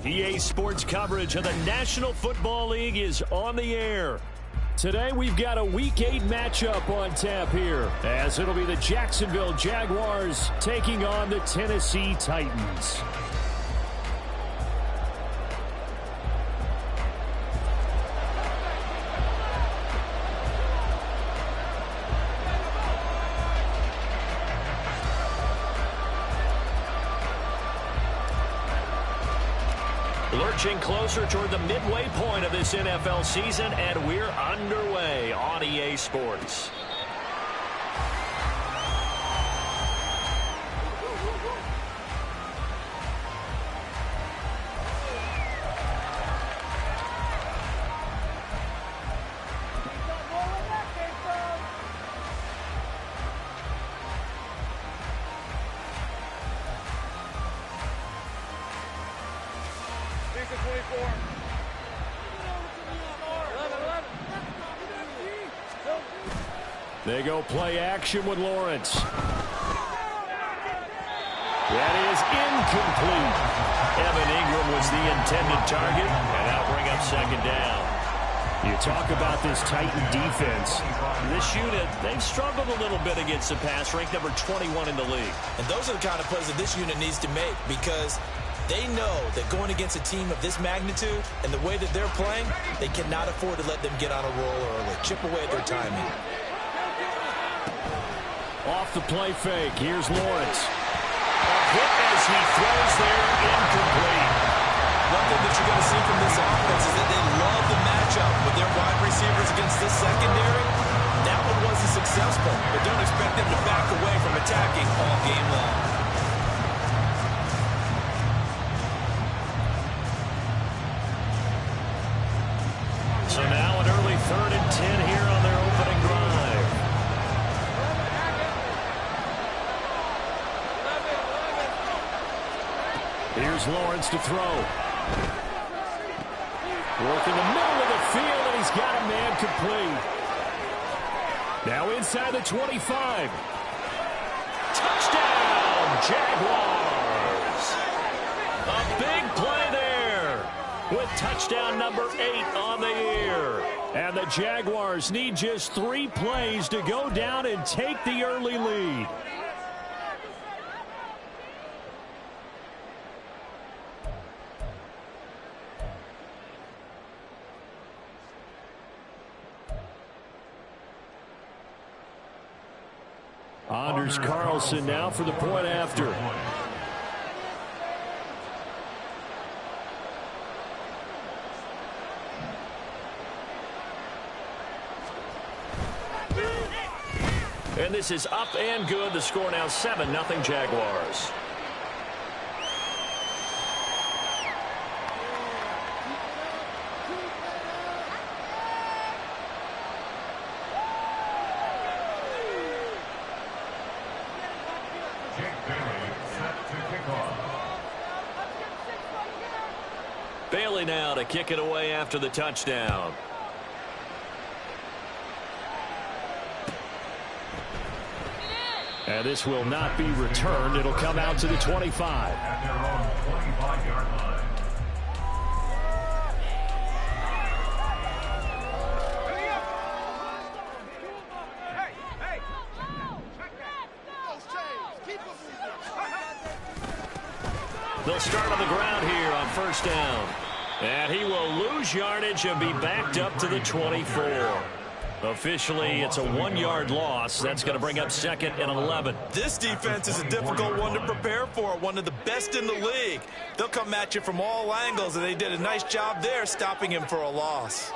EA Sports coverage of the National Football League is on the air. Today we've got a Week 8 matchup on tap here, as it'll be the Jacksonville Jaguars taking on the Tennessee Titans. Lurching closer toward the midway point of this NFL season, and we're underway on EA Sports. They go play action with Lawrence. That is incomplete. Evan Ingram was the intended target, and that'll bring up second down. You talk about this Titan defense. This unit, they've struggled a little bit against the pass, ranked number 21 in the league. And those are the kind of plays that this unit needs to make, because they know that going against a team of this magnitude and the way that they're playing, they cannot afford to let them get on a roll early, chip away at their timing. Off the play fake, here's Lawrence. A hit as he throws there, incomplete. One thing that you're going to see from this offense is that they love the matchup with their wide receivers against this secondary. That one wasn't successful, but don't expect them to back away from attacking all game long. So now an early 3rd and 10 here on their opening drive. Here's Lawrence to throw. Working the middle of the field, and he's got a man complete. Now inside the 25. Touchdown, Jaguars! A big play there with touchdown number 8 on the year. And the Jaguars need just 3 plays to go down and take the early lead. Anders Carlson now for the point after. And this is up and good. The score now 7-0 Jaguars. Bailey now to kick it away after the touchdown. And this will not be returned. It'll come out to the 25. At their own 25-yard line. They'll start on the ground here on first down. And he will lose yardage and be backed up to the 24. Officially, it's a 1-yard loss. That's going to bring up 2nd and 11. This defense is a difficult one to prepare for, one of the best in the league. They'll come at you from all angles, and they did a nice job there stopping him for a loss.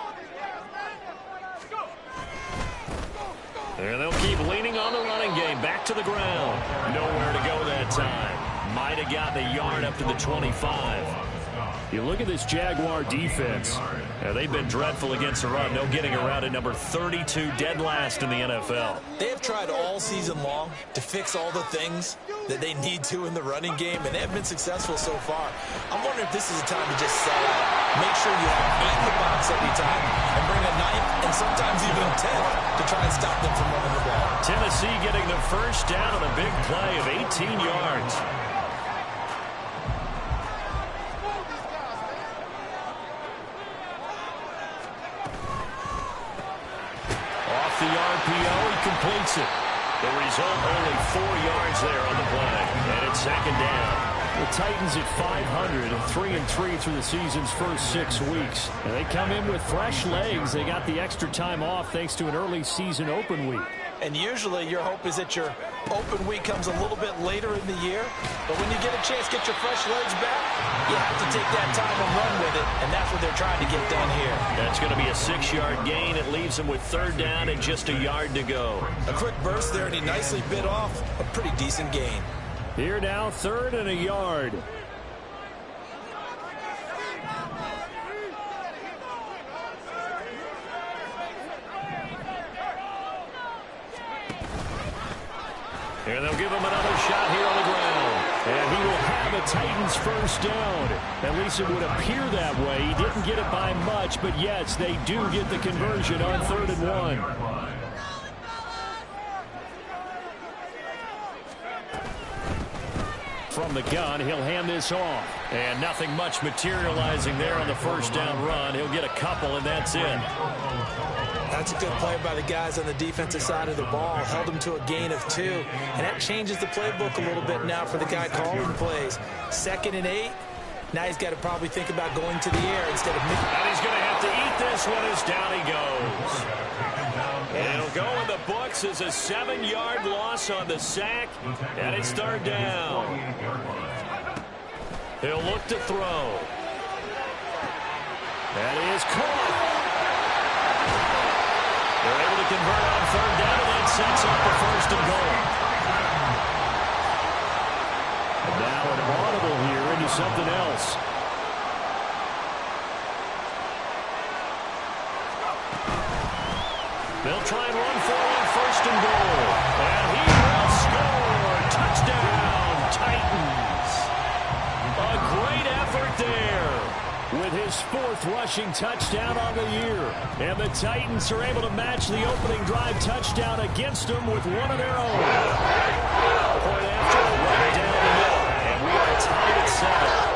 And they'll keep leaning on the running game. Back to the ground. Nowhere to go that time. Might have got the yard up to the 25. You look at this Jaguar defense. They've been dreadful against the run. No getting around at number 32, dead last in the NFL. They have tried all season long to fix all the things that they need to in the running game, and they have been successful so far. I'm wondering if this is a time to just sell out. Make sure you have 8 in the box every time and bring a 9th and sometimes even a 10th to try and stop them from running the ball. Tennessee getting the first down on a big play of 18 yards. completes it. The result, only 4 yards there on the play. And it's second down. The Titans at 500, 3-3 through the season's first 6 weeks. And they come in with fresh legs. They got the extra time off thanks to an early season open week. And usually your hope is that your open week comes a little bit later in the year. But when you get a chance to get your fresh legs back, you have to take that time and run with it. And that's what they're trying to get done here. That's going to be a 6-yard gain. It leaves them with third down and just a yard to go. A quick burst there, and he nicely bit off a pretty decent gain. Here now, 3rd and a yard. And they'll give him another shot here on the ground. And he will have a Titans first down. At least it would appear that way. He didn't get it by much, but yes, they do get the conversion on 3rd and 1. From the gun, he'll hand this off. And nothing much materializing there on the first down run. He'll get a couple, and that's it. That's a good play by the guys on the defensive side of the ball. Held them to a gain of 2. And that changes the playbook a little bit now for the guy calling plays. 2nd and 8. Now he's got to probably think about going to the air instead of... And he's going to have to eat this one as down he goes. And it'll go in the books as a 7-yard loss on the sack. And it's 3rd down. He'll look to throw. That is caught. They're able to convert on 3rd down, and that sets up the 1st and goal. And now an audible here into something else. They'll try and run for it on 1st and goal. And he will score. Touchdown, Titans. A great effort there with his 4th rushing touchdown on the year. And the Titans are able to match the opening drive touchdown against them with one of their own. Point after, right down the middle. And we are tied at 7.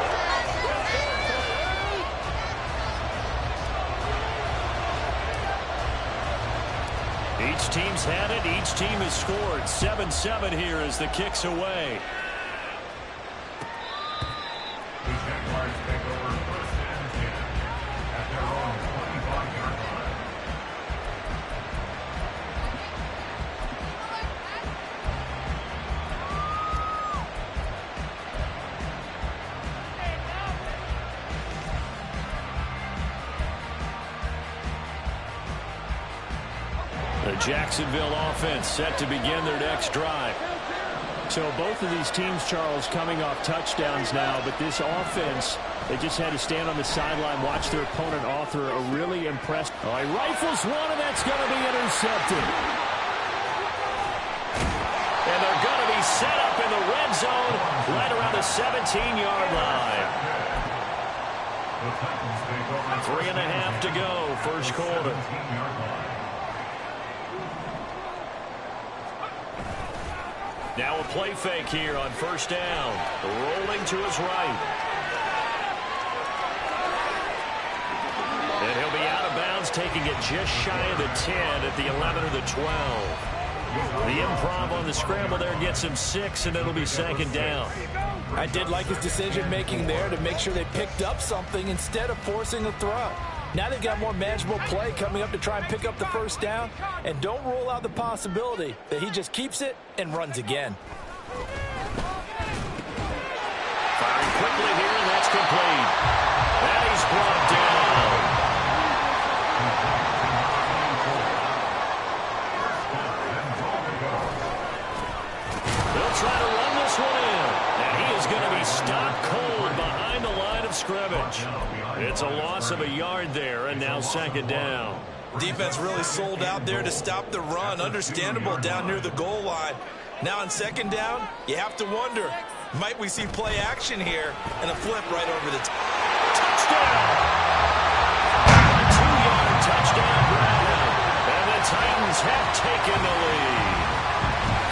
Each team's had it. Each team has scored. 7-7 here as the kick's away. The Jaguars take over 1st and 10 at their own 25-yard line. The Jacksonville offense set to begin their next drive. So both of these teams, Charles, coming off touchdowns now, but this offense, they just had to stand on the sideline, watch their opponent author a really impressed. Oh, he rifles one, and that's going to be intercepted. And they're going to be set up in the red zone right around the 17-yard line. 3.5 to go, first quarter. Now a play fake here on 1st down. Rolling to his right. And he'll be out of bounds, taking it just shy of the 10 at the 11 or the 12. The improv on the scramble there gets him 6, and it'll be 2nd down. I did like his decision-making there to make sure they picked up something instead of forcing a throw. Now they've got more manageable play coming up to try and pick up the 1st down, and don't rule out the possibility that he just keeps it and runs again. Firing quickly here, and that's complete. And he's brought down. They'll try to run this one in, and he is going to be stopped cold behind the line of scrimmage. It's a loss of a yard there, and now 2nd down. Defense really sold out there to stop the run. Understandable down near the goal line. Now on 2nd down, you have to wonder, might we see play action here and a flip right over the top? Touchdown! A 2-yard touchdown ground. And the Titans have taken the lead.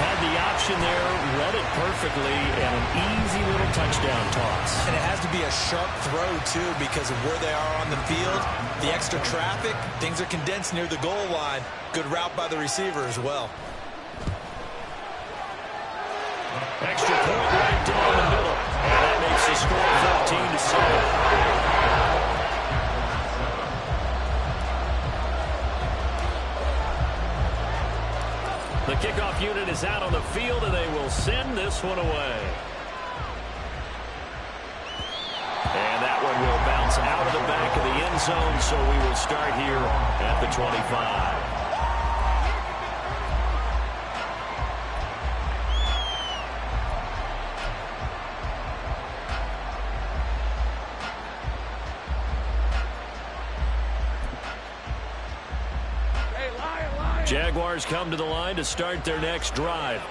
Had the option there, read it perfectly, and an easy little touchdown toss. And it has to be a sharp throw, too, because of where they are on the field. The extra traffic, things are condensed near the goal line. Good route by the receiver as well. kickoff unit is out on the field, and they will send this one away. And that one will bounce out of the back of the end zone, so we will start here at the 25. Jaguars come to the line to start their next drive.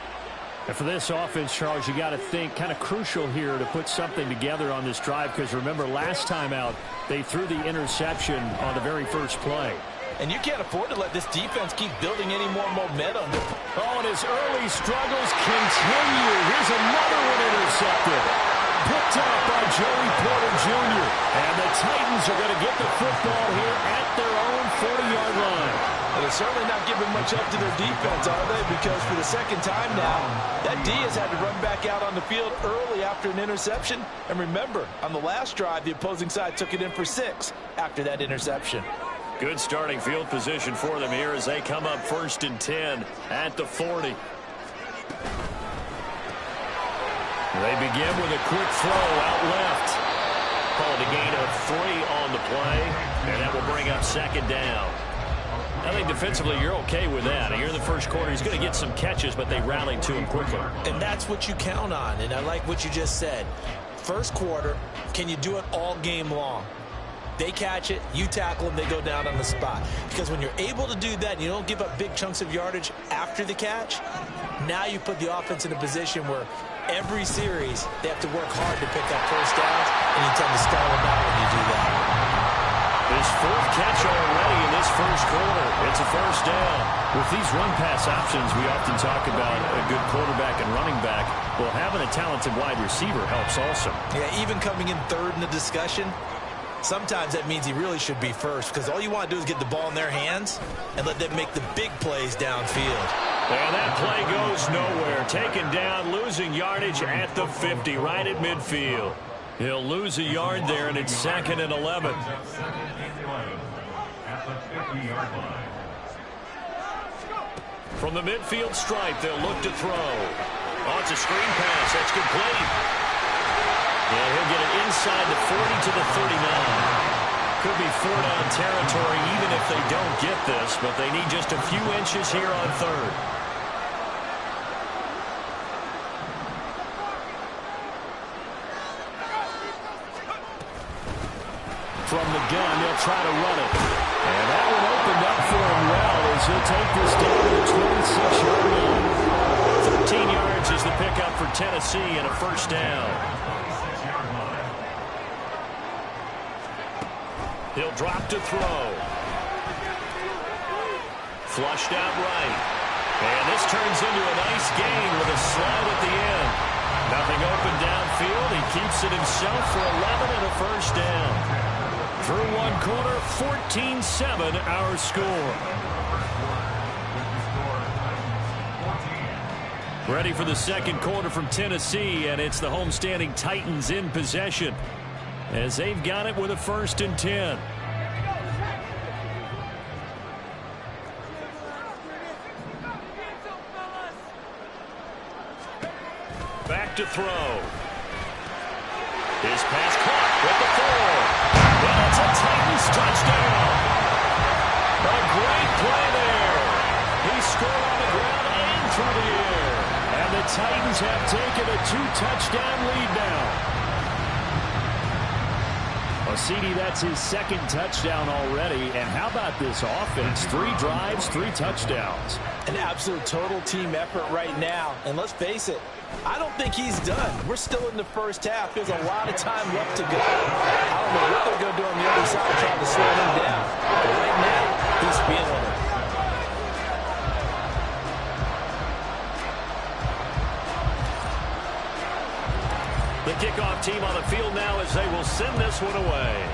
And for this offense, Charles, you got to think kind of crucial here to put something together on this drive, because remember last time out they threw the interception on the very first play. And you can't afford to let this defense keep building any more momentum. Oh, and his early struggles continue. Here's another one intercepted. Picked up by Joey Porter Jr. And the Titans are going to get the football here at their own 40-yard line. Well, they're certainly not giving much up to their defense, are they? Because for the second time now, that D has had to run back out on the field early after an interception. And remember, on the last drive, the opposing side took it in for 6 after that interception. Good starting field position for them here as they come up 1st and 10 at the 40. They begin with a quick throw out left. Called a gain of 3 on the play, and that will bring up 2nd down. I think defensively you're okay with that. Here in the first quarter, he's going to get some catches, but they rallied to him quickly. And that's what you count on, and I like what you just said. First quarter, can you do it all game long? They catch it, you tackle them, they go down on the spot. Because when you're able to do that and you don't give up big chunks of yardage after the catch, now you put the offense in a position where every series they have to work hard to pick up first downs, and you tend to stall them out when you do that. His 4th catch already in this first quarter. It's a first down. With these run-pass options, we often talk about a good quarterback and running back. Well, having a talented wide receiver helps also. Yeah, even coming in 3rd in the discussion, sometimes that means he really should be first, because all you want to do is get the ball in their hands and let them make the big plays downfield. And that play goes nowhere. Taken down, losing yardage at the 50, right at midfield. He'll lose a yard there, and it's 2nd and 11. From the midfield stripe, they'll look to throw. Oh, it's a screen pass. That's complete. And he'll get it inside the 40 to the 39. Could be 4-down territory even if they don't get this, but they need just a few inches here on 3rd. From the gun, they'll try to run it. And that one opened up for him well as he'll take this down to the 26-yard line. 13 yards is the pickup for Tennessee and a first down. He'll drop to throw. Flushed out right. And this turns into a nice gain with a slide at the end. Nothing open downfield. He keeps it himself for 11 and a first down. Through one quarter, 14-7 our score. Ready for the second quarter from Tennessee, and it's the homestanding Titans in possession as they've got it with a 1st and 10. Back to throw. His pass caught with the 4. And it's a Titans touchdown. A great play there. He scored on the ground and through the air. And the Titans have taken a 2-touchdown lead now. Well, CD, that's his 2nd touchdown already. And how about this offense? 3 drives, 3 touchdowns. An absolute total team effort right now. And let's face it, I don't think he's done. We're still in the first half. There's a lot of time left to go. I don't know what they're going to do on the other side trying to slow him down. But right now, he's feeling it. The kickoff team on the field now as they will send this one away.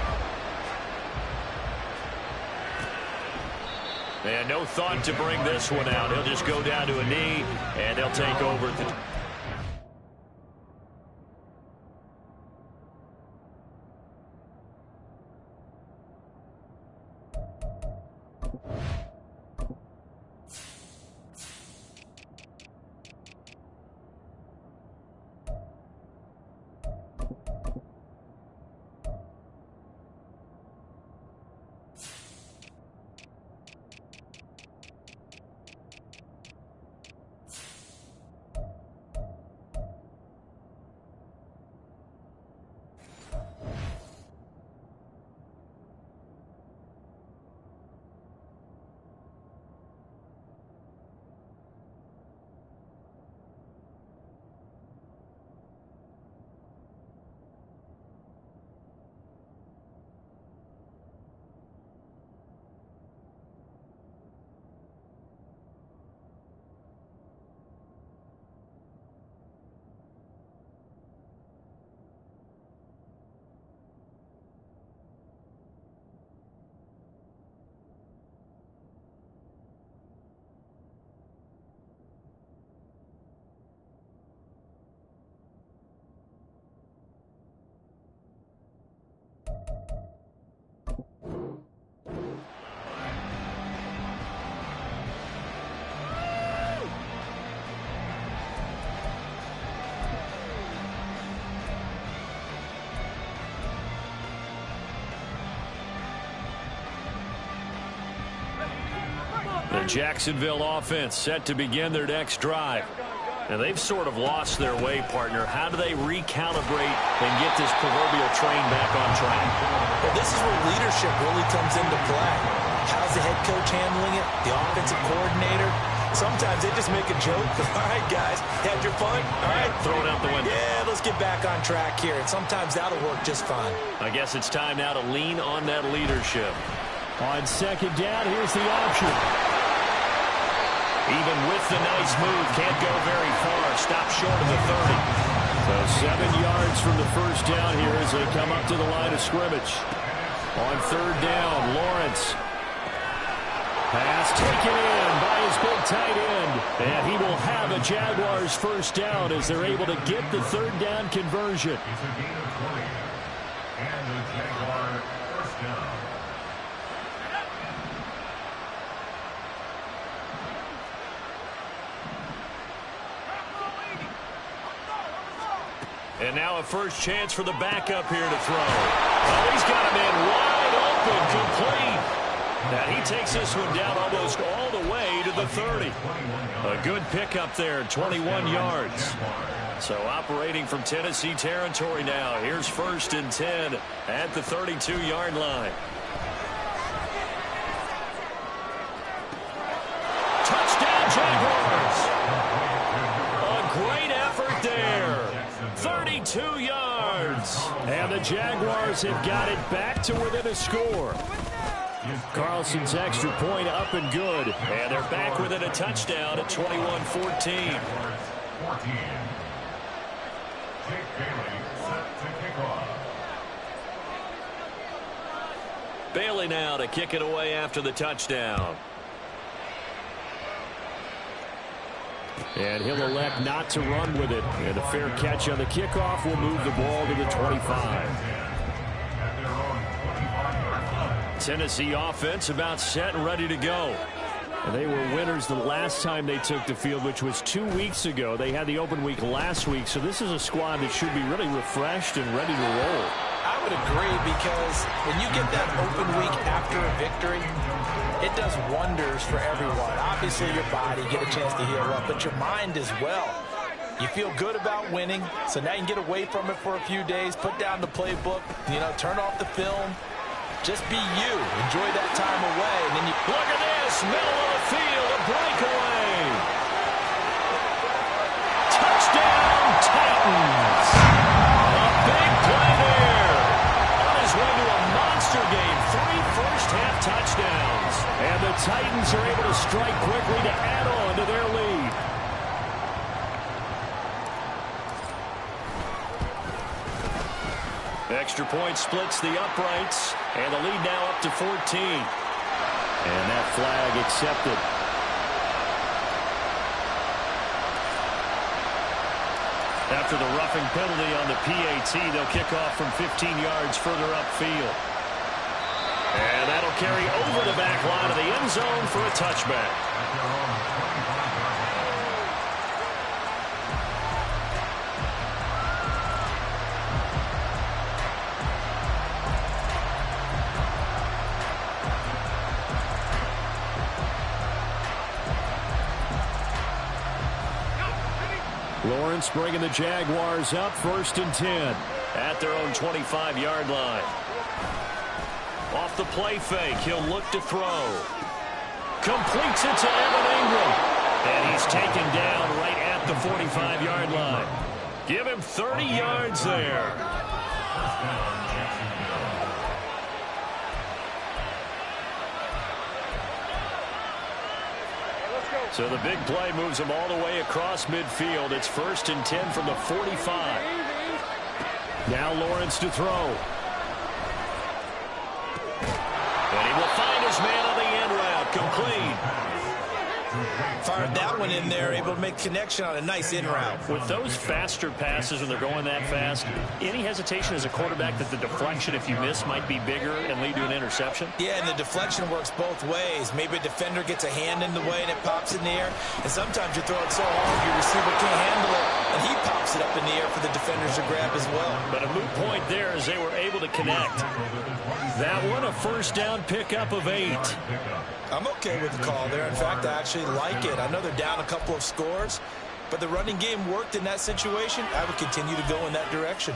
And no thought to bring this one out. He'll just go down to a knee, and they'll take over at the... Jacksonville offense set to begin their next drive. And they've sort of lost their way, partner. How do they recalibrate and get this proverbial train back on track? Well, this is where leadership really comes into play. How's the head coach handling it? The offensive coordinator? Sometimes they just make a joke. All right, guys, had your fun? All right. Throw it out the window. Yeah, let's get back on track here. And sometimes that'll work just fine. I guess it's time now to lean on that leadership. On second down, here's the option. Even with the nice move, can't go very far. Stop short of the 30. So 7 yards from the first down here as they come up to the line of scrimmage. On third down, Lawrence. Pass taken in by his big tight end. And he will have a Jaguars first down as they're able to get the third down conversion. It's a gain of 20. And the Jaguar first down. And now a first chance for the backup here to throw. Oh, he's got him in wide open, complete. And he takes this one down almost all the way to the 30. A good pickup there, 21 yards. So operating from Tennessee territory now. Here's first and 10 at the 32-yard line. Touchdown, Jaguars. A great effort there. 32 yards. And the Jaguars have got it back to within a score. Carlson's extra point up and good. And they're back within a touchdown at 21-14. Jake Bailey set to kick off. Bailey now to kick it away after the touchdown. And he'll elect not to run with it. And a fair catch on the kickoff will move the ball to the 25. Tennessee offense about set and ready to go. And they were winners the last time they took the field, which was 2 weeks ago. They had the open week last week, so this is a squad that should be really refreshed and ready to roll. I would agree, because when you get that open week after a victory, it does wonders for everyone. Obviously, your body, get a chance to heal up, but your mind as well. You feel good about winning, so now you can get away from it for a few days, put down the playbook, turn off the film. Just be you. Enjoy that time away. And then you look at this. Middle of the field. A breakaway. Touchdown, Titans. A big play there. On his way to a monster game. 3 first-half touchdowns. And the Titans are able to strike quickly to add on to their lead. Extra point splits the uprights, and the lead now up to 14. And that flag accepted. After the roughing penalty on the PAT, they'll kick off from 15 yards further upfield. And that'll carry over the back line of the end zone for a touchback. Lawrence bringing the Jaguars up, 1st and 10. At their own 25-yard line. Off the play fake, he'll look to throw. Completes it to Evan Ingram. And he's taken down right at the 45-yard line. Give him 30 yards there. So the big play moves him all the way across midfield. It's 1st and 10 from the 45. Now Lawrence to throw. And he will find his man on the end route. Complete. Fired that one in there, able to make connection on a nice in route. With those faster passes when they're going that fast, any hesitation as a quarterback that the deflection, if you miss, might be bigger and lead to an interception? Yeah, and the deflection works both ways. Maybe a defender gets a hand in the way and it pops in the air. And sometimes you throw it so hard your receiver can't handle it, and he pops keeps it up in the air for the defenders to grab as well. But a moot point there as they were able to connect. That one a first down pickup of 8. I'm okay with the call there. In fact, I actually like it. I know they're down a couple of scores, but the running game worked in that situation. I would continue to go in that direction.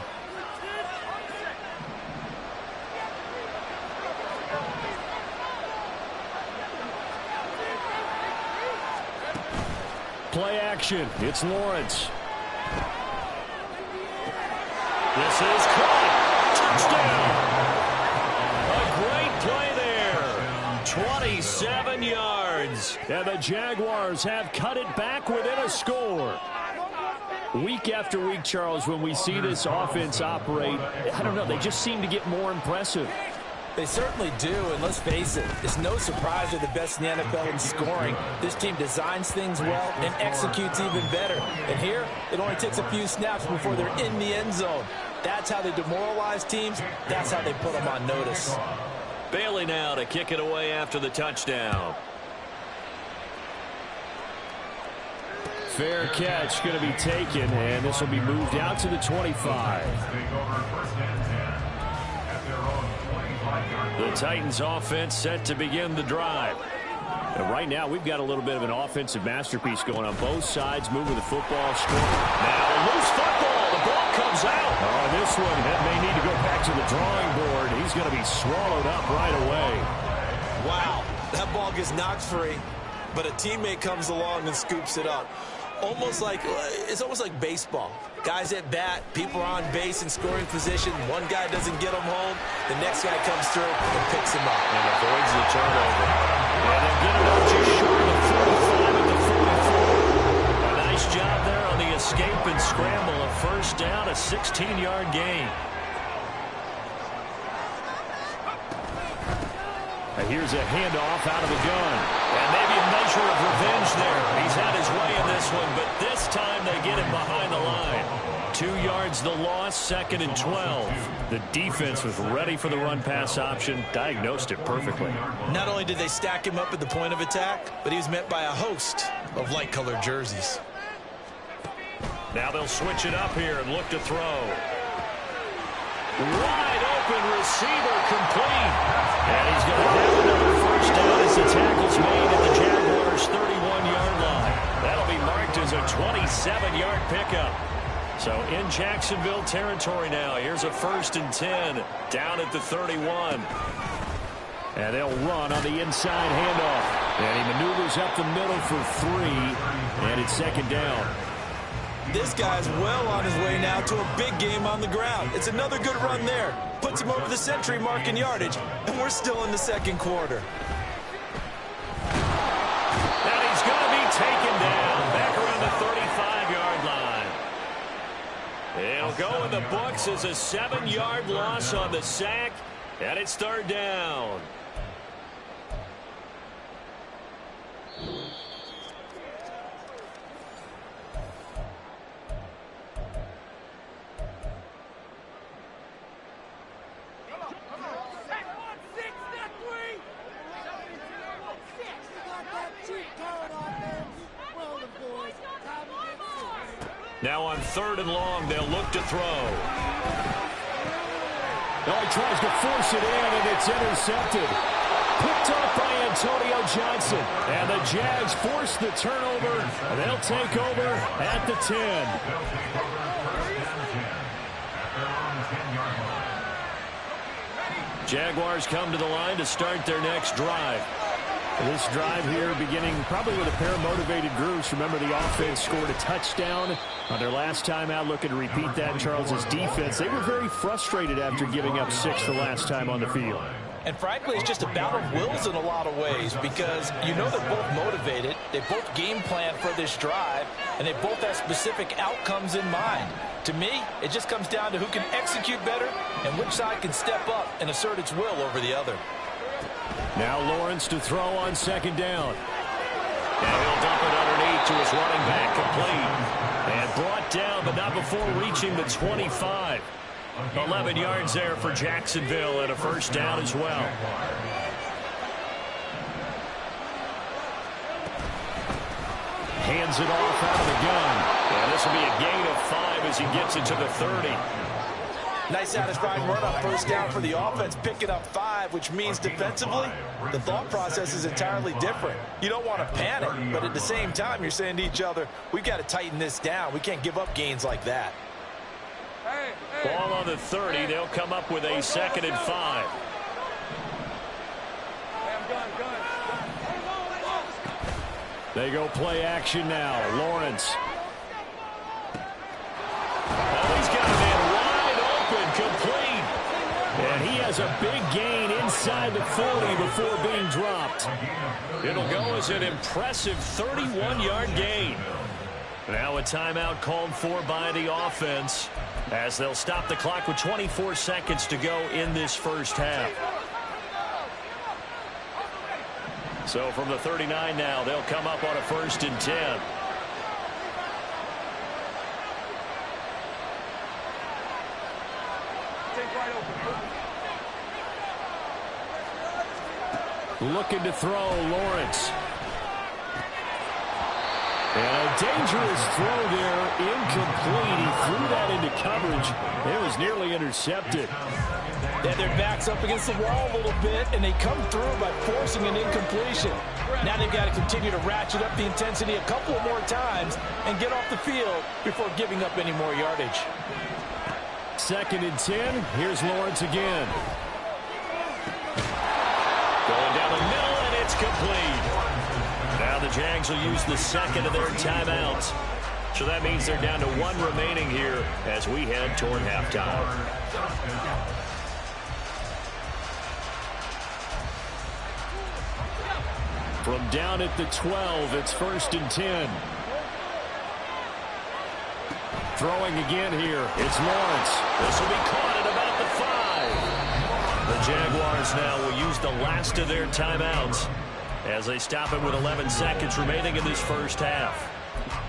Play action. It's Lawrence. This is caught. Touchdown. A great play there. 27 yards. And the Jaguars have cut it back within a score. Week after week, Charles, when we see this offense operate, I don't know, they just seem to get more impressive. They certainly do, and let's face it, it's no surprise they're the best in the NFL in scoring. This team designs things well and executes even better. And here, it only takes a few snaps before they're in the end zone. That's how they demoralize teams. That's how they put them on notice. Bailey now to kick it away after the touchdown. Fair catch going to be taken, and this will be moved out to the 25. The Titans offense set to begin the drive. And right now, we've got a little bit of an offensive masterpiece going on both sides, moving the football, scoring. Now, loose football. The ball comes out. Oh, this one may need to go back to the drawing board. He's going to be swallowed up right away. Wow, that ball gets knocked free, but a teammate comes along and scoops it up. It's almost like baseball. Guys at bat, people are on base in scoring position. One guy doesn't get him home. The next guy comes through and picks him up. And avoids the turnover. And they'll get it up just short of the 45 at the 44. A nice job there on the escape and scramble. A first down, a 16-yard gain. And here's a handoff out of the gun. And maybe a measure of revenge there. He's had his way in this one, but this time they get him behind the line. 2 yards the loss, 2nd and 12. The defense was ready for the run-pass option, diagnosed it perfectly. Not only did they stack him up at the point of attack, but he was met by a host of light-colored jerseys. Now they'll switch it up here and look to throw. Wide open receiver complete. And he's going to have another first down as the tackle's made at the Jaguars' 31-yard line. That'll be marked as a 27-yard pickup. So in Jacksonville territory now. Here's a 1st and 10 down at the 31. And they'll run on the inside handoff. And he maneuvers up the middle for 3. And it's 2nd down. This guy's well on his way now to a big game on the ground. It's another good run there. Puts him over the century mark in yardage, and we're still in the 2nd quarter. And he's going to be taken down back around the 35-yard line. It'll go in the books as a 7-yard loss on the sack, and it's 3rd down. Now on 3rd and long, they'll look to throw. Oh, he tries to force it in, and it's intercepted. Picked up by Antonio Johnson. And the Jags force the turnover. And they'll take over at the 10. Jaguars come to the line to start their next drive. This drive here beginning probably with a pair of motivated groups. Remember, the offense scored a touchdown on their last time out. Looking to repeat that. Charles's defense, they were very frustrated after giving up 6 the last time on the field. And frankly, it's just a battle of wills in a lot of ways because you know they're both motivated. They both game plan for this drive, and they both have specific outcomes in mind. To me, it just comes down to who can execute better and which side can step up and assert its will over the other. Now Lawrence to throw on 2nd down. And he'll dump it underneath to his running back, complete. And brought down, but not before reaching the 25. 11 yards there for Jacksonville and a first down as well. Hands it off out of the gun. And this will be a gain of 5 as he gets it to the 30. Nice satisfying run on first down for the offense, picking up 5, which means defensively, the thought process is entirely different. You don't want to panic, but at the same time, you're saying to each other, we've got to tighten this down. We can't give up gains like that. Ball on the 30. They'll come up with a 2nd and 5. They go play action now. Lawrence. Oh, he's got a man wide open, complete. And he has a big gain inside the 40 before being dropped. It'll go as an impressive 31-yard gain. Now a timeout called for by the offense as they'll stop the clock with 24 seconds to go in this first half. So from the 39 now, they'll come up on a 1st and 10. Looking to throw, Lawrence. And a dangerous throw there, incomplete. He threw that into coverage. It was nearly intercepted. They had their backs up against the wall a little bit, and they come through by forcing an incompletion. Now they've got to continue to ratchet up the intensity a couple of more times and get off the field before giving up any more yardage. 2nd and 10. Here's Lawrence again. Going down the middle, and it's complete. Now the Jags will use the 2nd of their timeouts. So that means they're down to 1 remaining here as we head toward halftime. From down at the 12, it's 1st and 10. Throwing again here. It's Lawrence. This will be caught at about the 5. The Jaguars now will use the last of their timeouts as they stop it with 11 seconds remaining in this first half.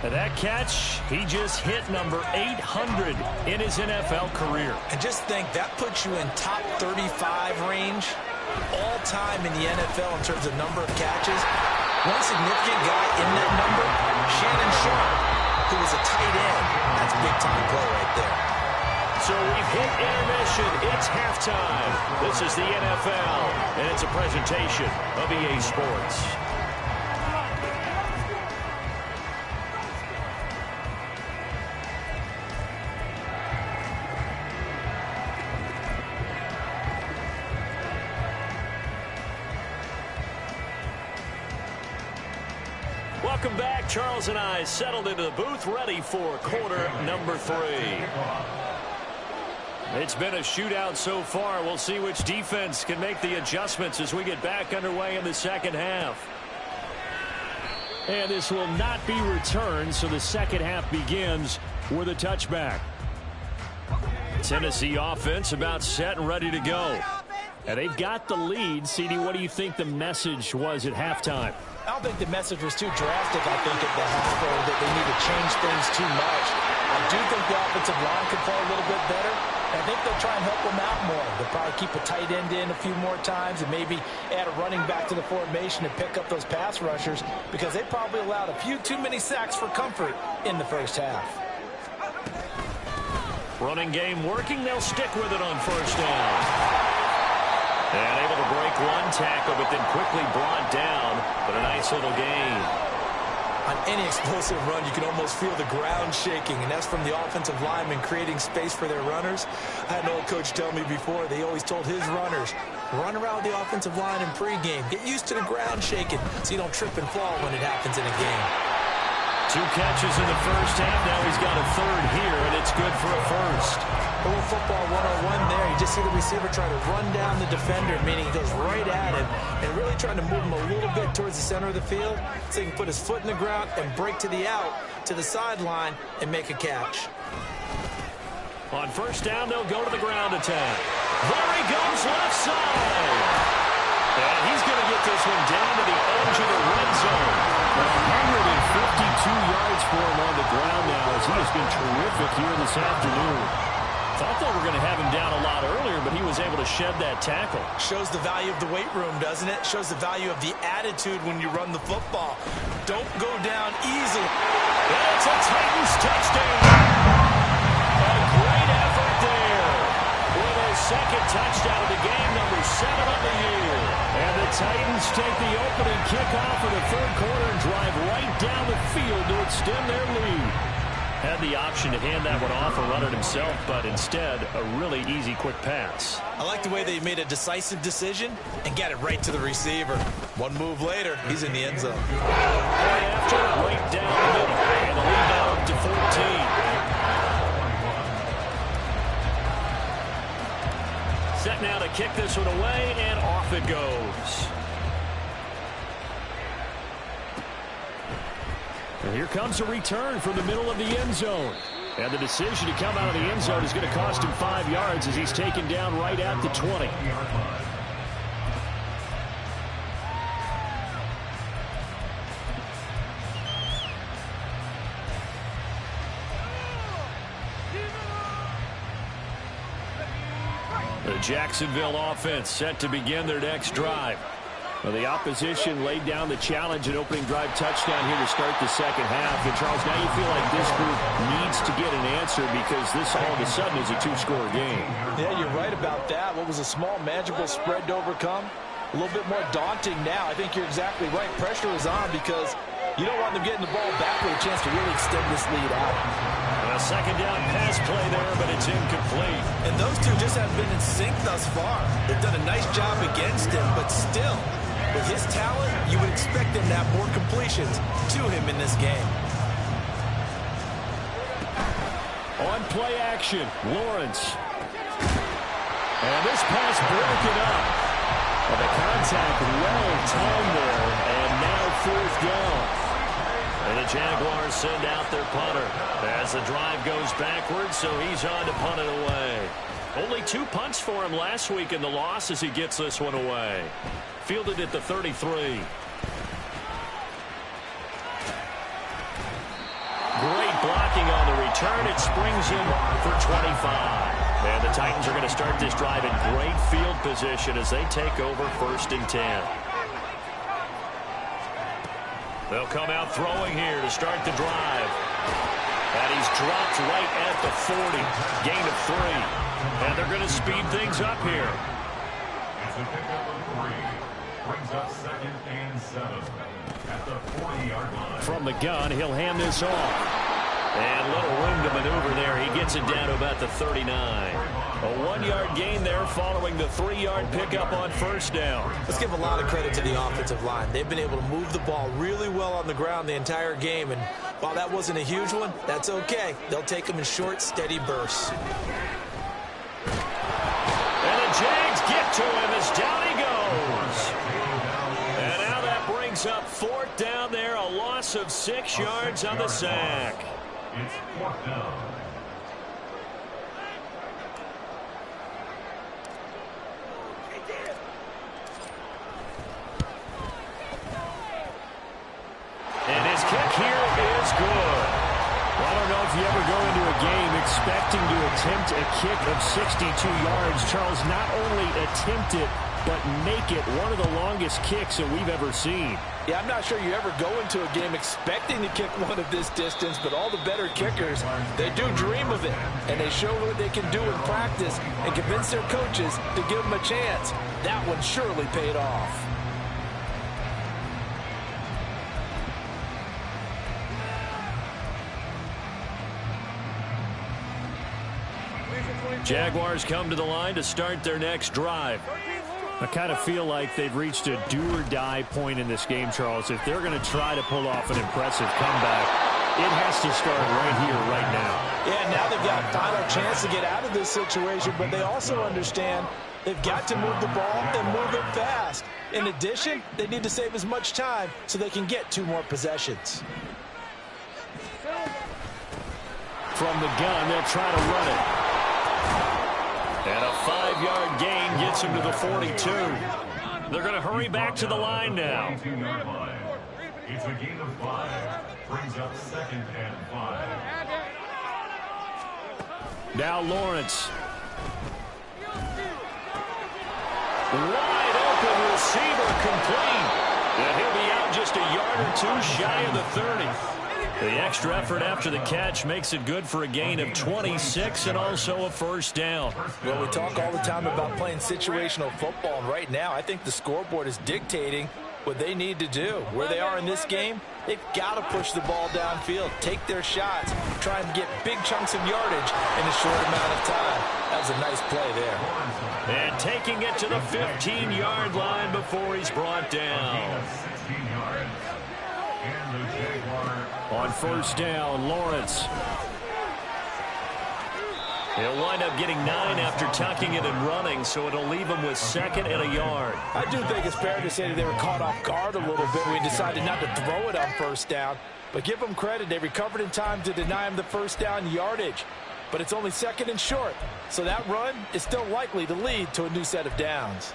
And that catch, he just hit number 800 in his NFL career. And just think, that puts you in top 35 range all time in the NFL in terms of number of catches. One significant guy in that number, Shannon Sharp, who was a tight end. That's big-time play right there. So we've hit intermission. It's halftime. This is the NFL, and it's a presentation of EA Sports. Welcome back. Charles and I settled into the booth, ready for quarter number 3. It's been a shootout so far. We'll see which defense can make the adjustments as we get back underway in the second half. And this will not be returned, so the second half begins with a touchback. Tennessee offense about set and ready to go. And they've got the lead. CD, what do you think the message was at halftime? I don't think the message was too drastic, I think, at the half, or that they need to change things too much. I do think the offensive line can play a little bit better. I think they'll try and help them out more. They'll probably keep a tight end in a few more times and maybe add a running back to the formation and pick up those pass rushers because they probably allowed a few too many sacks for comfort in the first half. Running game working. They'll stick with it on first down. And able to break one tackle, but then quickly brought down. But a nice little gain. On any explosive run, you can almost feel the ground shaking, and that's from the offensive linemen creating space for their runners. I had an old coach tell me before, they always told his runners, run around the offensive line in pregame. Get used to the ground shaking so you don't trip and fall when it happens in a game. 2 catches in the first half. Now he's got a 3rd here, and it's good for a first. A little football 101 there. You just see the receiver try to run down the defender, meaning he goes right at him and really trying to move him a little bit towards the center of the field so he can put his foot in the ground and break to the out, to the sideline, and make a catch. On first down, they'll go to the ground attack. There he goes, left side. And he's going to get this one down to the edge of the red zone. 152 yards for him on the ground now as he has been terrific here this afternoon. Thought they were going to have him down a lot earlier, but he was able to shed that tackle. Shows the value of the weight room, doesn't it? Shows the value of the attitude when you run the football. Don't go down easily. And it's a Titans touchdown. Jags take the opening kickoff of the third quarter and drive right down the field to extend their lead. Had the option to hand that one off or run it himself, but instead, a really easy, quick pass. I like the way they made a decisive decision and got it right to the receiver. One move later, he's in the end zone. Right after, right down the middle, and the lead now up to 14. Set now to kick this one away, and off it goes. And here comes a return from the middle of the end zone. And the decision to come out of the end zone is going to cost him 5 yards as he's taken down right at the 20. The Jacksonville offense set to begin their next drive. Well, the opposition laid down the challenge and opening drive touchdown here to start the second half. And, Charles, now you feel like this group needs to get an answer because this all of a sudden is a two-score game. Yeah, you're right about that. What was a small, manageable spread to overcome? A little bit more daunting now. I think you're exactly right. Pressure is on because you don't want them getting the ball back with a chance to really extend this lead out. A second down pass play there, but it's incomplete. And those two just haven't been in sync thus far. They've done a nice job against him, but still, with his talent, you would expect him to have more completions to him in this game. On play action, Lawrence. And this pass broken up. Well, the contact well timed there, and now fourth down. And the Jaguars send out their punter as the drive goes backwards, so he's on to punt it away. Only 2 punts for him last week in the loss as he gets this one away. Fielded at the 33. Great blocking on the return. It springs him for 25. And the Titans are going to start this drive in great field position as they take over 1st and 10. They'll come out throwing here to start the drive. And he's dropped right at the 40. Gain of 3. And they're going to speed things up here. It's a pickup of 3. Brings up 2nd and 7 at the 40-yard line. From the gun, he'll hand this off. And little room to maneuver there. He gets it down to about the 39. A 1-yard gain there following the 3-yard pickup on 1st down. Let's give a lot of credit to the offensive line. They've been able to move the ball really well on the ground the entire game. And while that wasn't a huge one, that's okay. They'll take them in short, steady bursts. And the Jags get to him as down he goes. And now that brings up 4th down there. A loss of 6 yards on the sack. It's 4th down. And his kick here is good. Well, I don't know if you ever go into a game expecting to attempt a kick of 62 yards. Charles, not only attempt it, but make it one of the longest kicks that we've ever seen. Yeah, I'm not sure you ever go into a game expecting to kick one of this distance, but all the better kickers, they do dream of it, and they show what they can do in practice and convince their coaches to give them a chance. That one surely paid off. Jaguars come to the line to start their next drive. I kind of feel like they've reached a do-or-die point in this game, Charles. If they're going to try to pull off an impressive comeback, it has to start right here, right now. Yeah, now they've got a final chance to get out of this situation, but they also understand they've got to move the ball and move it fast. In addition, they need to save as much time so they can get 2 more possessions. From the gun, they'll try to run it. And a 5-yard gain gets him to the 42. They're going to hurry back to the line now. 22-yard line. It's a gain of 5. Brings up 2nd and 5. Now Lawrence. Wide open receiver complete. And he'll be out just a yard or 2 shy of the 30. The extra effort after the catch makes it good for a gain of 26 and also a first down. Well, we talk all the time about playing situational football, and right now I think the scoreboard is dictating what they need to do. Where they are in this game, they've got to push the ball downfield, take their shots, try and get big chunks of yardage in a short amount of time. That was a nice play there. And taking it to the 15-yard line before he's brought down. 16 yards. And the Jaguars. On first down, Lawrence. He'll wind up getting 9 after tucking it and running, so it'll leave him with 2nd and a yard. I do think it's fair to say that they were caught off guard a little bit when we decided not to throw it on first down. But give them credit, they recovered in time to deny him the first down yardage. But it's only 2nd and short, so that run is still likely to lead to a new set of downs.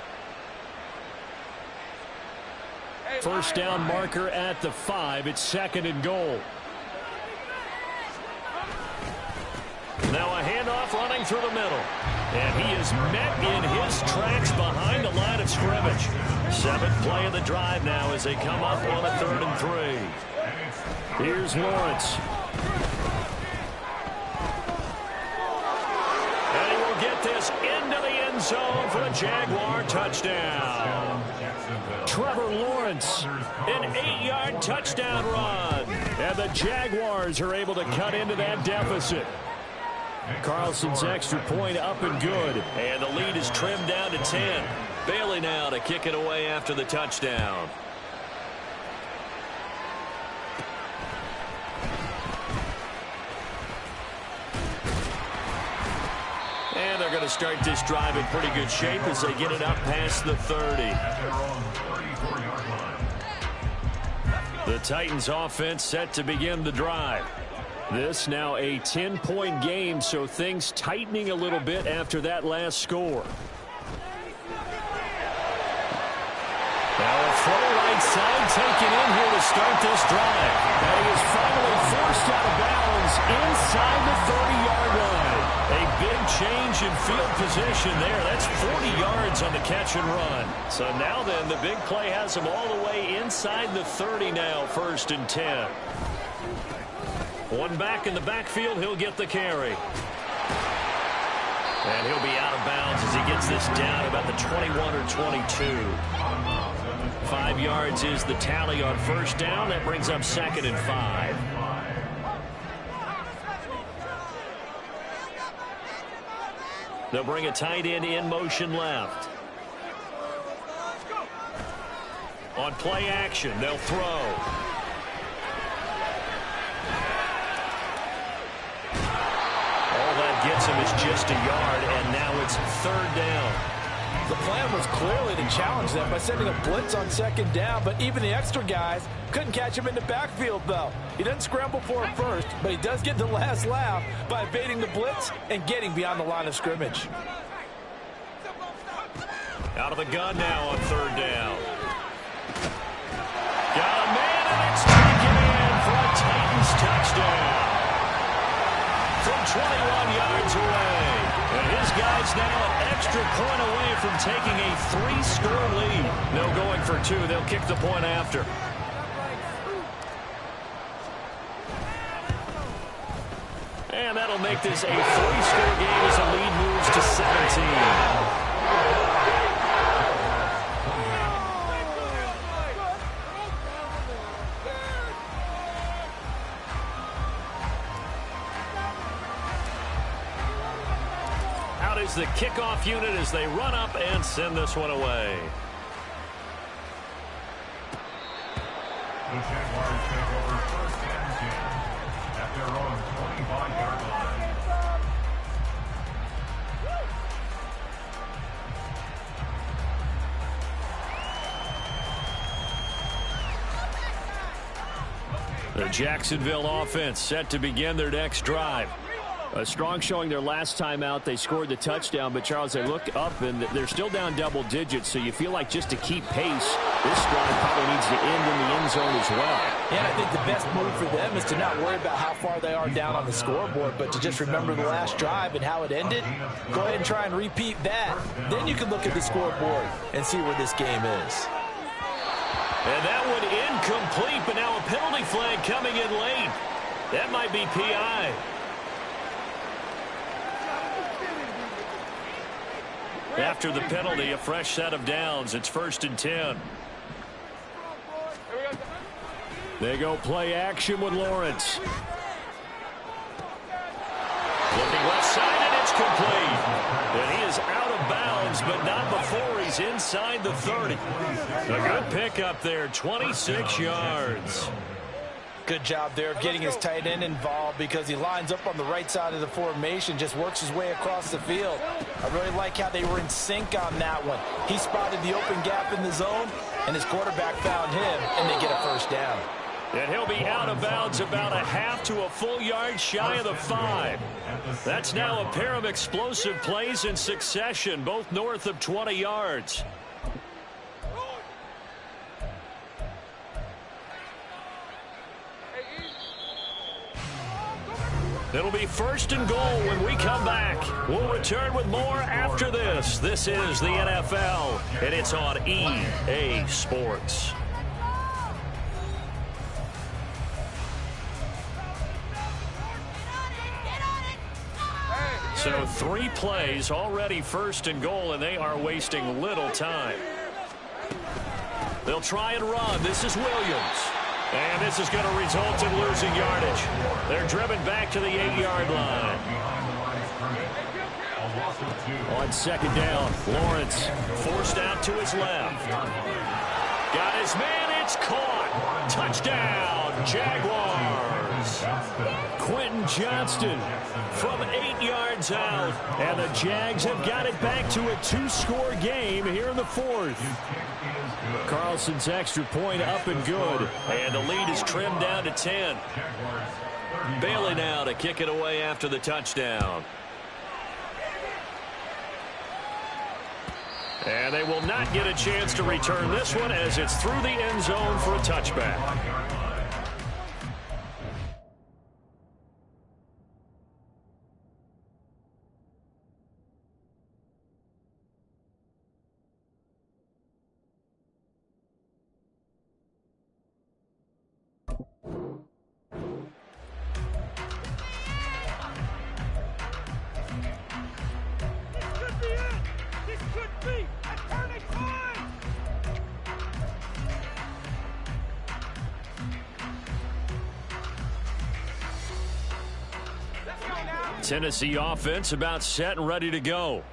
First down marker at the 5. It's 2nd and goal. Now a handoff running through the middle. And he is met in his tracks behind the line of scrimmage. 7th play of the drive now as they come up on a 3rd and 3. Here's Lawrence. And he will get this into the end zone for a Jaguar touchdown. Trevor Lawrence, an 8-yard touchdown run. And the Jaguars are able to cut into that deficit. Carlson's extra point up and good. And the lead is trimmed down to 10. Bailey now to kick it away after the touchdown. And they're going to start this drive in pretty good shape as they get it up past the 30. The Titans offense set to begin the drive. This now a 10-point game, so things tightening a little bit after that last score. Now a throw right side taken in here to start this drive. And he is finally forced out of bounds inside the 30-yard line. A big change in field position there. That's 40 yards on the catch and run. So now then, the big play has him all the way inside the 30 now, 1st and 10. One back in the backfield, he'll get the carry. And he'll be out of bounds as he gets this down about the 21 or 22. 5 yards is the tally on first down. That brings up 2nd and 5. They'll bring a tight end in motion left. On play action, they'll throw. Gets him is just a yard, and now it's 3rd down. The plan was clearly to challenge them by sending a blitz on 2nd down, but even the extra guys couldn't catch him in the backfield, though. He doesn't scramble for it first, but he does get the last laugh by evading the blitz and getting beyond the line of scrimmage. Out of the gun now on 3rd down. Got a man, and it's taken in for a Titans touchdown. From 21 yards away. And his guy's now an extra point away from taking a 3-score lead. No going for 2. They'll kick the point after. And that'll make this a 3-score game as the lead moves to 17. The kickoff unit as they run up and send this one away. The Jaguars take over 1st and 10 at their own 25-yard line. The Jacksonville offense set to begin their next drive. A strong showing their last time out. They scored the touchdown, but Charles, they look up and they're still down double digits, so you feel like just to keep pace, this drive probably needs to end in the end zone as well. Yeah, I think the best move for them is to not worry about how far they are down on the scoreboard, but to just remember the last drive and how it ended. Go ahead and try and repeat that. Then you can look at the scoreboard and see where this game is. And that one incomplete, but now a penalty flag coming in late. That might be PI. After the penalty, a fresh set of downs. It's 1st and 10. They go play action with Lawrence. Looking left side, and it's complete. And he is out of bounds, but not before he's inside the 30. A good pickup there, 26 yards. Good job there of getting his tight end involved because he lines up on the right side of the formation, just works his way across the field. I really like how they were in sync on that one. He spotted the open gap in the zone, and his quarterback found him, and they get a first down. And he'll be out of bounds about a half to a full yard shy of the 5. That's now a pair of explosive plays in succession, both north of 20 yards. It'll be 1st and goal when we come back. We'll return with more after this. This is the NFL, and it's on EA Sports. So 3 plays, already 1st and goal, and they are wasting little time. They'll try and run. This is Williams. And this is going to result in losing yardage. They're driven back to the 8-yard line. On 2nd down, Lawrence Forced out to his left. Got his man. It's caught. Touchdown, Jaguars. Quentin Johnston From 8 yards out. And the Jags have got it back to a 2-score game here in the 4th. Carlson's extra point up and good. And the lead is trimmed down to 10. Bailey now to kick it away after the touchdown. And they will not get a chance to return this one as it's through the end zone for a touchback. Tennessee offense about set and ready to go.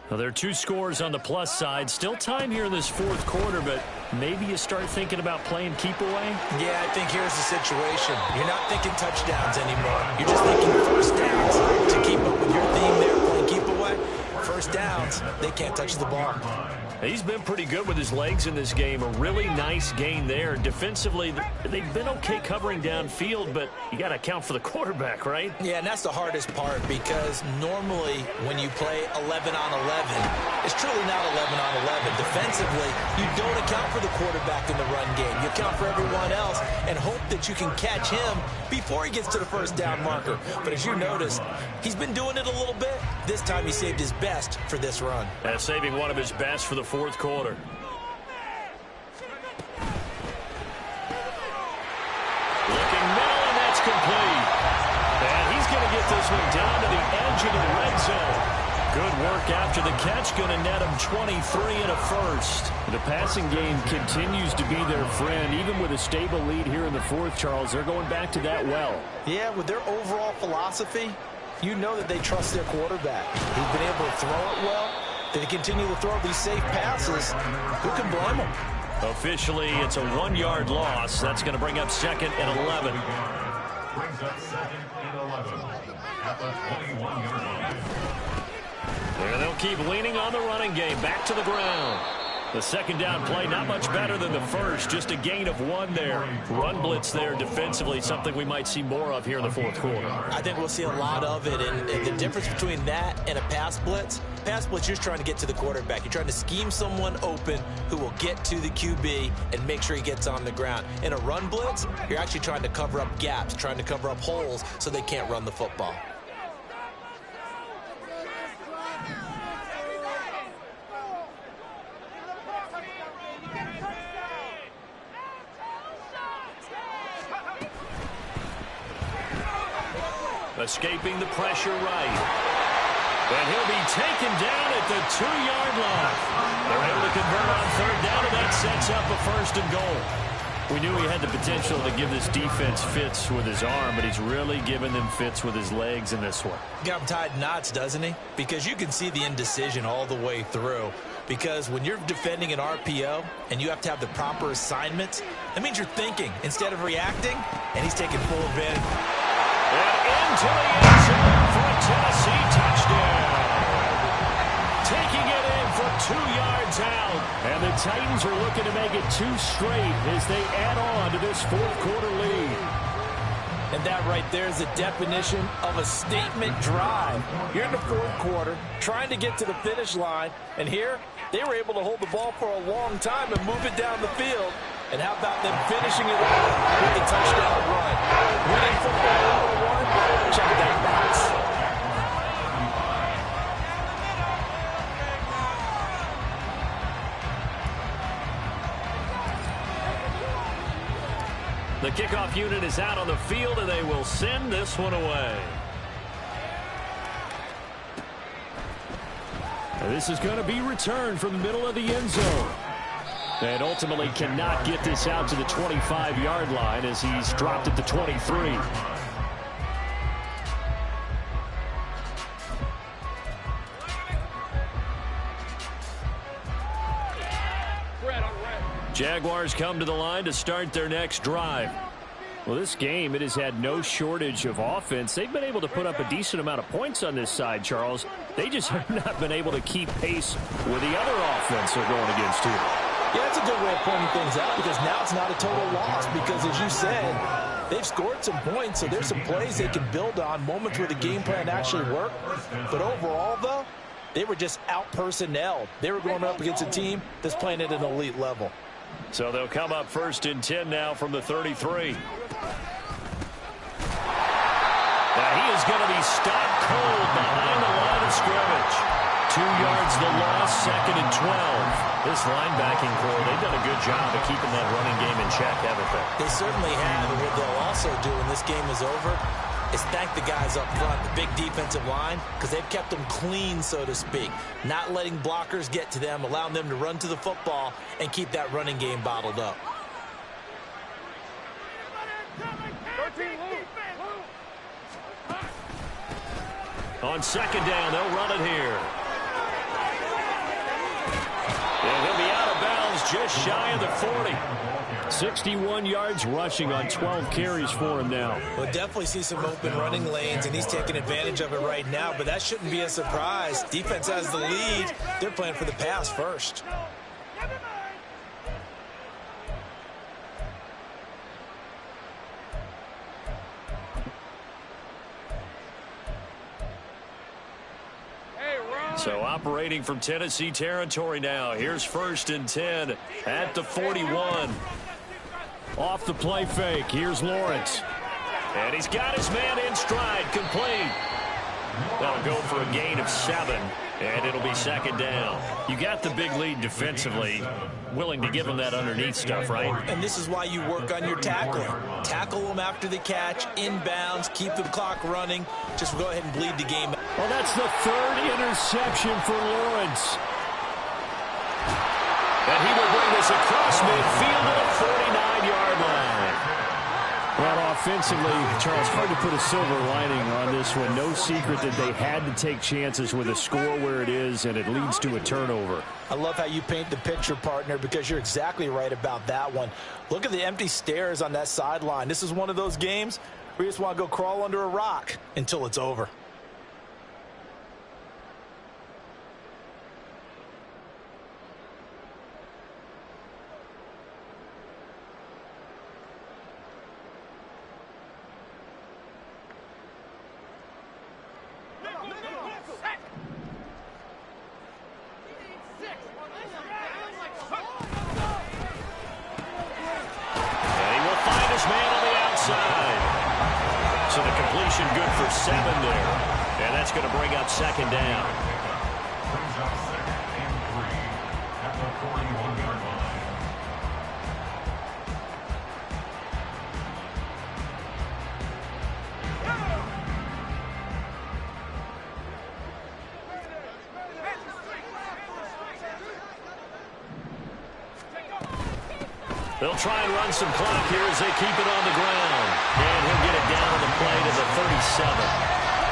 Now, there are 2 scores on the plus side. Still time here in this 4th quarter, but maybe you start thinking about playing keep away? Yeah, I think here's the situation. You're not thinking touchdowns anymore. You're just thinking first downs. To keep up with your theme there, playing keep away, first downs, they can't touch the ball. He's been pretty good with his legs in this game. A really nice gain there. Defensively, they've been okay covering downfield, but you got to account for the quarterback, right? Yeah, and that's the hardest part because normally when you play 11 on 11, it's truly not 11 on 11. Defensively, you don't account for the quarterback in the run game. You account for everyone else and hope that you can catch him before he gets to the first down marker. But as you notice, he's been doing it a little bit. This time he saved his best for this run. Saving one of his best for the 4th quarter. Looking middle, and that's complete. And he's going to get this one down to the edge of the red zone. Good work after the catch, going to net him 23 and a first. The passing game continues to be their friend. Even with a stable lead here in the 4th, Charles, they're going back to that well. Yeah, with their overall philosophy, you know that they trust their quarterback. He's been able to throw it well. They continue to throw these safe passes. Who can blame them? Officially, it's a 1-yard loss. That's going to bring up 2nd and 11. Brings up 2nd and 11 at the 21-yard line. And they'll keep leaning on the running game. Back to the ground. The 2nd down play, not much better than the first. Just a gain of 1 there. Run blitz there defensively, something we might see more of here in the 4th quarter. I think we'll see a lot of it. And the difference between that and a pass blitz, you're just trying to get to the quarterback. You're trying to scheme someone open who will get to the QB and make sure he gets on the ground. In a run blitz, you're actually trying to cover up gaps, trying to cover up holes so they can't run the football. escaping the pressure right. And he'll be taken down at the 2-yard line. They're able to convert on third down, and that sets up a 1st and goal. We knew he had the potential to give this defense fits with his arm, but he's really given them fits with his legs in this one. Got him tied knots, doesn't he? Because you can see the indecision all the way through. Because when you're defending an RPO and you have to have the proper assignments, that means you're thinking instead of reacting, and he's taking full advantage. And into the end zone for a Tennessee touchdown. Taking it in for 2 yards out. And the Titans are looking to make it 2 straight as they add on to this 4th quarter lead. And that right there is the definition of a statement drive. You're in the 4th quarter, trying to get to the finish line, and here they were able to hold the ball for a long time and move it down the field. And how about them finishing it off with the touchdown run? Winning football 101, check that box. The kickoff unit is out on the field, and they will send this one away. And this is going to be returned from the middle of the end zone. And ultimately cannot get this out to the 25-yard line as he's dropped at the 23. Jaguars come to the line to start their next drive. Well, this game, it has had no shortage of offense. They've been able to put up a decent amount of points on this side, Charles. They just have not been able to keep pace with the other offense they're going against here. Yeah, that's a good way of pointing things out because now it's not a total loss because, as you said, they've scored some points, so there's some plays they can build on, moments where the game plan actually worked. But overall, though, they were just out-personnelled. They were going up against a team that's playing at an elite level. So they'll come up 1st and 10 now from the 33. Now he is going to be stopped cold behind the line of scrimmage. 2 yards the loss, 2nd and 12. This linebacking core, they've done a good job of keeping that running game in check, haven't they? They certainly have. And what they'll also do when this game is over is thank the guys up front, the big defensive line, because they've kept them clean, so to speak. Not letting blockers get to them, allowing them to run to the football and keep that running game bottled up. On 2nd down, they'll run it here. And he'll be out of bounds just shy of the 40. 61 yards rushing on 12 carries for him now. We'll definitely see some open running lanes, and he's taking advantage of it right now, but that shouldn't be a surprise. Defense has the lead. They're playing for the pass first. So operating from Tennessee territory now. Here's 1st and 10 at the 41. Off the play fake. Here's Lawrence. And he's got his man in stride, complete. That'll go for a gain of 7, and it'll be 2nd down. You got the big lead defensively. Willing to give them that underneath stuff, right? And this is why you work on your tackling. Tackle them after the catch, inbounds, keep the clock running. Just go ahead and bleed the game. Well, that's the 3rd interception for Lawrence. And he will bring this across midfield to the 49-yard line. Well, offensively, Charles, hard to put a silver lining on this one. No secret that they had to take chances with a score where it is, and it leads to a turnover. I love how you paint the picture, partner, because you're exactly right about that one. Look at the empty stares on that sideline. This is one of those games where you just want to go crawl under a rock until it's over. So the completion good for 7 there. And that's going to bring up 2nd down. Brings up 2nd and 3 at the 41-yard line. They'll try and run some clock here as they keep it on the ground. And he'll get it down on the play to the 37.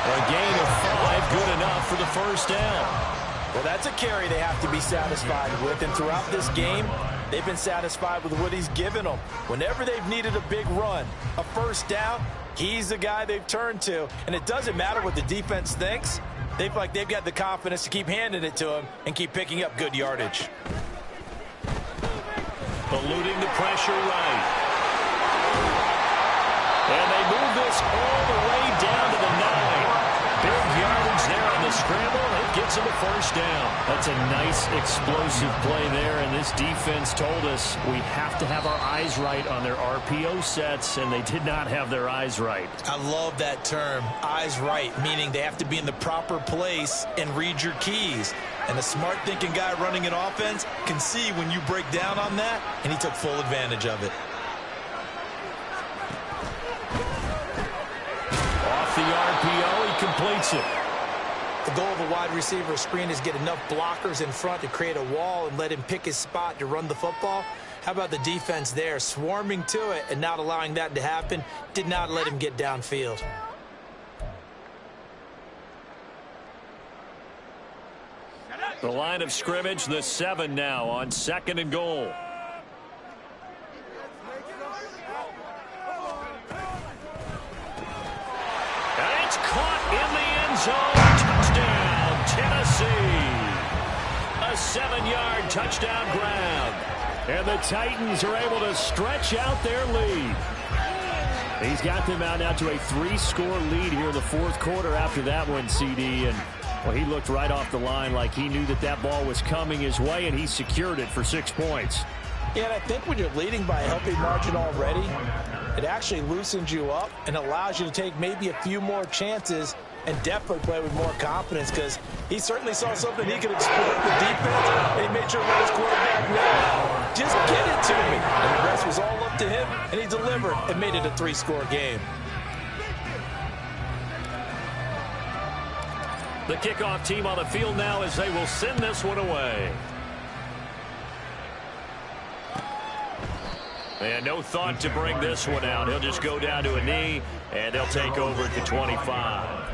A gain of 5, good enough for the first down. Well, that's a carry they have to be satisfied with. And throughout this game, they've been satisfied with what he's given them. Whenever they've needed a big run, a first down, he's the guy they've turned to. And it doesn't matter what the defense thinks. They feel like they've got the confidence to keep handing it to him and keep picking up good yardage. Eluding the pressure right. And they move this all the way down to the 9. Big yardage there on the scramble. It gets him a first down. That's a nice explosive play there, and this defense told us we have to have our eyes right on their RPO sets, and they did not have their eyes right. I love that term, eyes right, meaning they have to be in the proper place and read your keys. And a smart thinking guy running an offense can see when you break down on that, and he took full advantage of it. Off the RPO, he completes it. The goal of a wide receiver screen is get enough blockers in front to create a wall and let him pick his spot to run the football. How about the defense there, swarming to it and not allowing that to happen? Did not let him get downfield. The line of scrimmage, the 7 now on 2nd and goal. And it's caught in the end zone. Touchdown, Tennessee. A 7-yard touchdown grab. And the Titans are able to stretch out their lead. He's got them out now to a 3-score lead here in the 4th quarter after that one, CD. And well, he looked right off the line like he knew that that ball was coming his way, and he secured it for 6 points. Yeah, and I think when you're leading by a healthy margin already, it actually loosens you up and allows you to take maybe a few more chances and definitely play with more confidence, because he certainly saw something he could exploit the defense, and he made sure to let his quarterback know, just get it to me. And the rest was all up to him, and he delivered and made it a 3-score game. The kickoff team on the field now as they will send this one away. And no thought to bring this one out. He'll just go down to a knee, and they'll take over at the 25.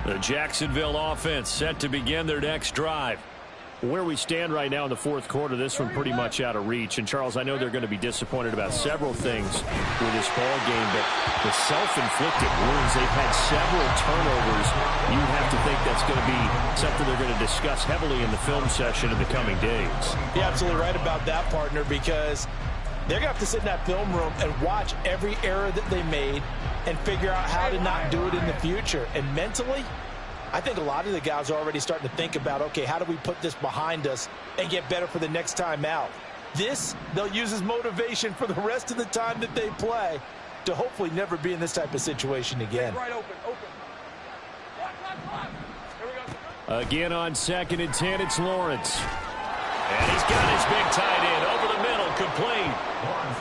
The Jacksonville offense set to begin their next drive. Where we stand right now in the 4th quarter, this one pretty much out of reach. And, Charles, I know they're going to be disappointed about several things with this ball game, but the self-inflicted wounds, they've had several turnovers. You have to think that's going to be something they're going to discuss heavily in the film session in the coming days. You're absolutely right about that, partner, because they're going to have to sit in that film room and watch every error that they made and figure out how to not do it in the future. And mentally, I think a lot of the guys are already starting to think about, okay, how do we put this behind us and get better for the next time out? This, they'll use as motivation for the rest of the time that they play to hopefully never be in this type of situation again. Right, open. Here we go. Again on 2nd and 10, it's Lawrence. And he's got his big tight end over the middle, complete.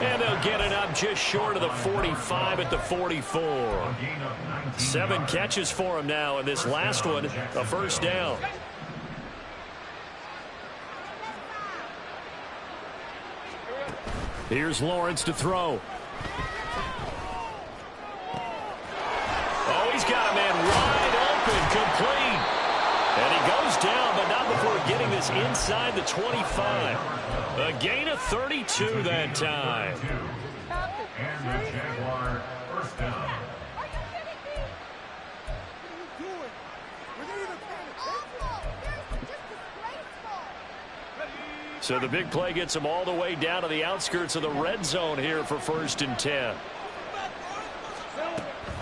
And they'll get it up just short of the 45 at the 44. 7 catches for him now, and this last one, a first down. Here's Lawrence to throw. Oh, he's got a man wide open, complete. And he goes down, but not before getting this inside the 25. A gain of 32 that time. And the Jaguar first down. So the big play gets him all the way down to the outskirts of the red zone here for 1st and 10.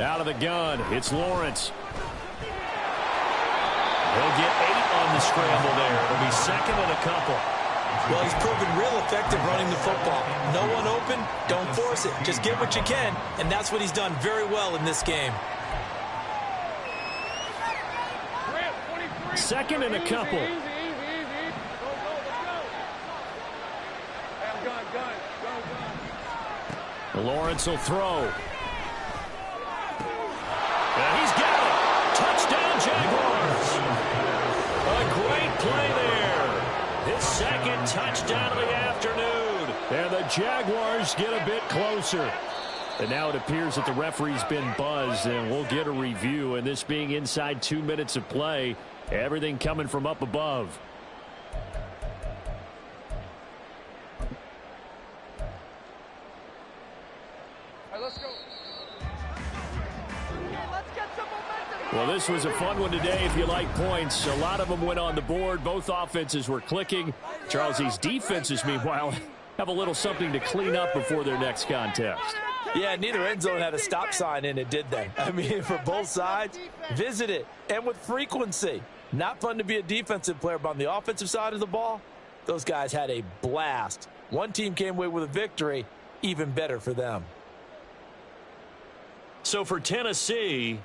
Out of the gun, it's Lawrence. He'll get 8 on the scramble there. It'll be 2nd and a couple. Well, he's proven real effective running the football. No one open, don't force it. Just get what you can, and that's what he's done very well in this game. 2nd and a couple. Go. Lawrence will throw. And he's got it. Touchdown, Jaguars. A great play there. His second touchdown of the afternoon. And the Jaguars get a bit closer. And now it appears that the referee's been buzzed, and we'll get a review. And this being inside 2 minutes of play, everything coming from up above. Let's go. Well, this was a fun one today if you like points. A lot of them went on the board. Both offenses were clicking. Charles, these defenses, meanwhile, have a little something to clean up before their next contest. Yeah, neither end zone had a stop sign in it, did they? I mean, for both sides, visit it, and with frequency. Not fun to be a defensive player, but on the offensive side of the ball, those guys had a blast. One team came away with a victory, even better for them. So for Tennessee,